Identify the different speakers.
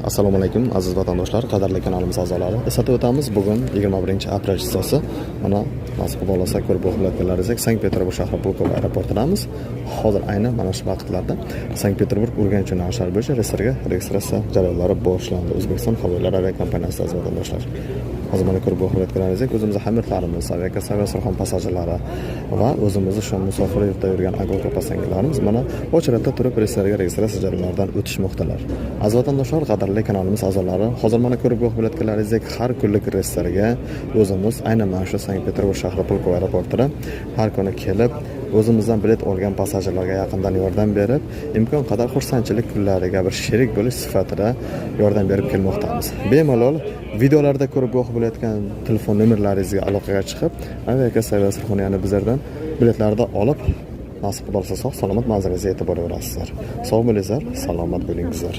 Speaker 1: Assalomu alaykum aziz vatandoshlar, qadrli kanalimiz a'zolari. Eslatib o'tamiz, bugun 21-aprel chizasi. Mana nasib bo'lsa ko'rib o'tganlaringizdek Sankt-Peterburg shahri Pulkovo aeroportidamiz. Hozir aynan mana shu vaqtlarda Sankt-Peterburg Urganch yo'nalishlari bo'yicha reyslarga registratsiya jarayonlari boshlandi. O'zbekiston havo yo'llari aviakompaniyasi aziz vatandoshlar. Hozir mana ko'rib o'tganlaringizdek, o'zimizning hamyurtlarimiz, aviakassa Surxon passajirlari va o'zimizni shu musofir yurtda yurgan agro passangilarimiz mana ochratda turib reyslarga registratsiya jarayonlaridan o'tishmoqdalar. Aziz vatandoshlar, qadrli kanalimiz a'zolari, hozir mana ko'rib o'tganlaringizdek har kunlik reyslarga o'zimiz aynan mana shu Sankt-Peterburg shahri Pulkovo aeroportida har kuni kelib o'zimizdan bilet olgan passajirlarga yaqindan yordam berib, imkon qadar xursandchilik kunlariga bir sherik bo'lish sifatida yordam berib kelmoqdamiz. Bemalol videolarda ko'rib bo'layotgan telefon nomerlaringizga aloqaga chiqib, aviakassa Surxoniyani bizlardan biletlarni olib, nasib bo'lsa sog' salomat manzilingizga yetib boraverasizlar. Sog' bo'lingizlar, salomat bo'lingizlar.